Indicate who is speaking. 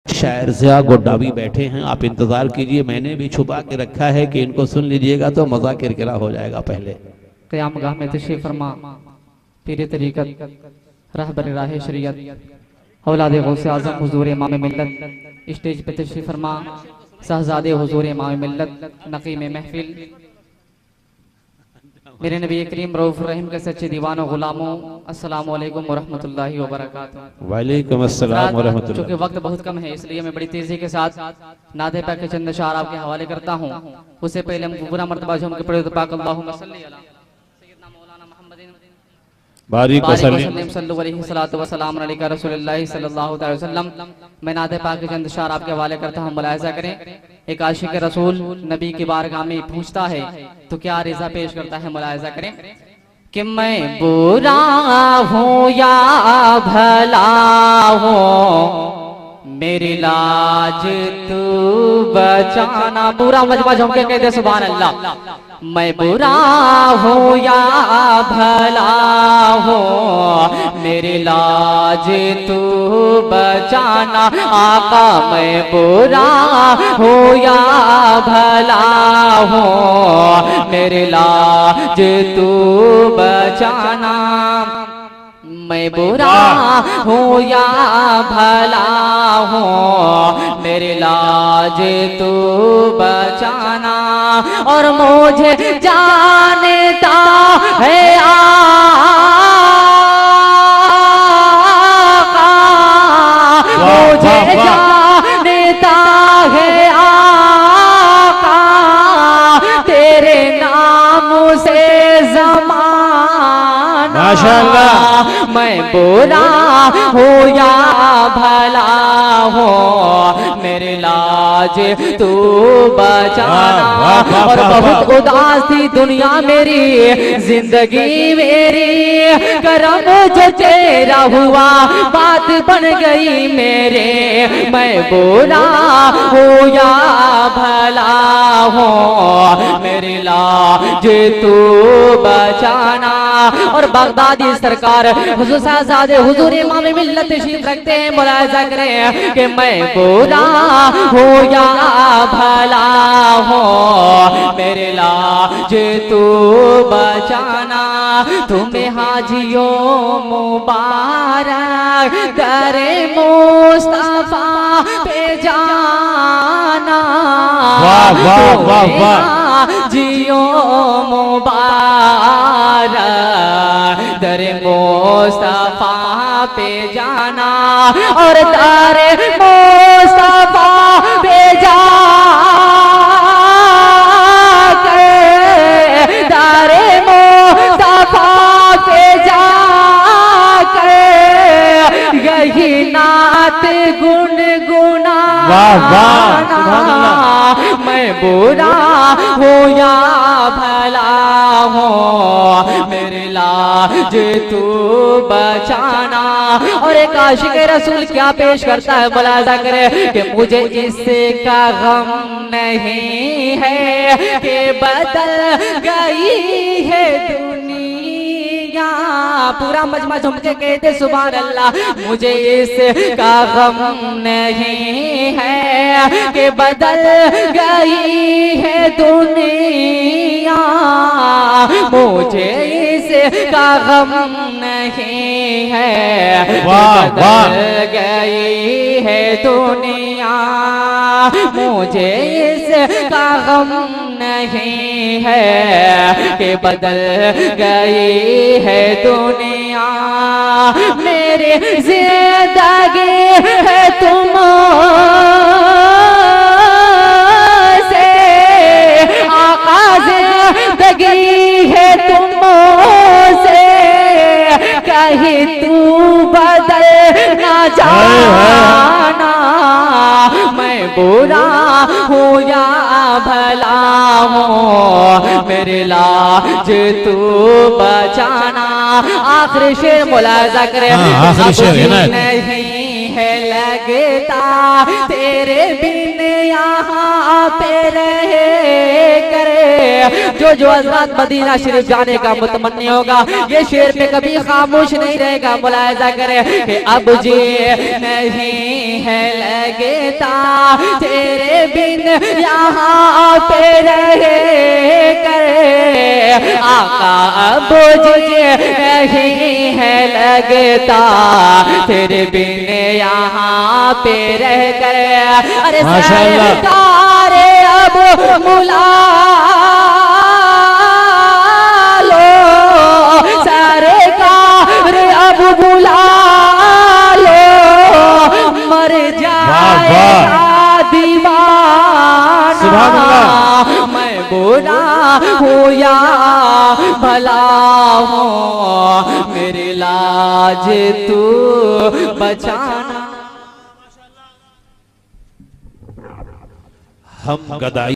Speaker 1: शायर ज़िया गोड्डा भी बैठे हैं, आप इंतज़ार कीजिए, मैंने भी छुपा के रखा है कि इनको सुन लीजिएगा तो मज़ा किरकिरा हो जाएगा। पहले
Speaker 2: क़यामगाह में तशरीफ़ फरमा पीर तरीक़त रहबर राह शरीयत औलाद गौसे आज़म हुज़ूर इमाम मिल्लत, स्टेज पे तशरीफ़ फरमा शहज़ादे हुज़ूर इमाम मिल्लत नक़ीम महफ़िल, मेरे नबी करीम रऊफ़ रहीम के सच्चे दीवानों गुलामों, अस्सलामु अलैकुम व रहमतुल्लाहि व बरकातुहू।
Speaker 1: वालेकुम अस्सलाम व रहमतुल्लाह।
Speaker 2: चूँकि वक्त बहुत कम है इसलिए मैं बड़ी तेज़ी के साथ नाते पाक के चंद अशार आपके हवाले करता हूँ। उससे पहले हम पूरा मर्तबा जो हमके पढ़े तो पाक अल्लाहुम्मा सल्ली अला सय्यदना मौलाना मुहम्मदिन
Speaker 1: बारिक वसल्लम
Speaker 2: सल्लल्लाहु अलैहि सलातो व सलाम अलैका रसूलुल्लाह सल्लल्लाहु अलैहि वसल्लम। मैं नाते पाक के चंद अशार आपके हवाले करता हूँ, मुलाहिज़ा करें। एक आशिक रसूल नबी की बारगाह में पूछता है तो क्या रिज़ा पेश करता है, मुलाहिज़ा करें कि मैं बुरा हूँ या भला हूँ, मेरी लाज तू बचाना। पूरा मजमा झूम के कहते सुभान अल्लाह। मैं बुरा हूँ या भला हूँ, मेरी लाज तू बचाना। आका मैं बुरा हूँ या भला हूँ, मेरी लाज तू बचाना। मैं बुरा हूँ या भला हूँ, मेरी लाज तू बचाना। और मुझे जानता है आका, मुझे जानता है आका, तेरे नाम से ज़माना।
Speaker 1: माशाअल्लाह।
Speaker 2: मैं बुरा हूँ या भला हूँ, मेरी लाज तू बचाना। और बहुत उदास थी दुनिया मेरी, जिंदगी मेरी, करम जो तेरा हुआ बात बन गई मेरे। मैं बुरा हूँ या भला हूँ, मेरी लाज तू बचाना। और बगदादी सरकार हुजूर साहब हुजूर इमाम मिल्लत तशरीफ रखते हैं, मुलाहिज़ा करें कि मैं बुरा हूँ या भला हूँ, मेरे लाज तू बचाना। तुम्हें हाजियों मुबारक करे मुस्तफा पे जाना।
Speaker 1: वाह वाह वाह वाह।
Speaker 2: जियो मुबारक दरे मुस्तफा पे जाना। और दरे मुस्तफा पे जा कर, दरे मुस्तफा पे जा कर, यही नात गुनगुना।
Speaker 1: वाह वाह सुभान अल्लाह।
Speaker 2: मैं बुरा हूँ या भला हूँ, मेरी लाज तू बचाना। और एक आशिक रसूल क्या पेश करता है, मुलाहिज़ा करे कि मुझे इसका गम नहीं है कि बदल गई है दुनिया। पूरा मजमा झूम के कहते सुभान अल्लाह। मुझे इसका गम नहीं है कि बदल गई है दुनिया, मुझे इसका गम नहीं है कि बदल गई है दुनिया। मुझे इसका गम नहीं है कि बदल गई है दुनिया। मेरी जिंदगी है तुम से, आका जिंदगी है तुम से, कहीं तू बदल ना जाना। मैं बुरा हूँ या भला हूँ, मेरी लाज तू बचाना। आखिरी शेर मुलाहिज़ा करें,
Speaker 1: आखिरी शेर
Speaker 2: नहीं है लगता तेरे बिन यहाँ पे रहे करे। जो हज़रत मदीना शरीफ जाने का मुतमन्नी होगा ये शेर पे कभी खामोश नहीं रहेगा। मुलाहिज़ा करे कि अब जी नहीं है लगता तेरे बिन यहाँ पे रहे करे। आका अब जी नहीं है लगता तेरे बिन यहाँ पे रह कर। अरे सरकारे अब बुला लो, सरकार अब बुला लो, मर जाएगा दीवाना। मैं बुरा हूँ या भला हूँ, मेरी लाज तू बचाना।
Speaker 1: हम गदाई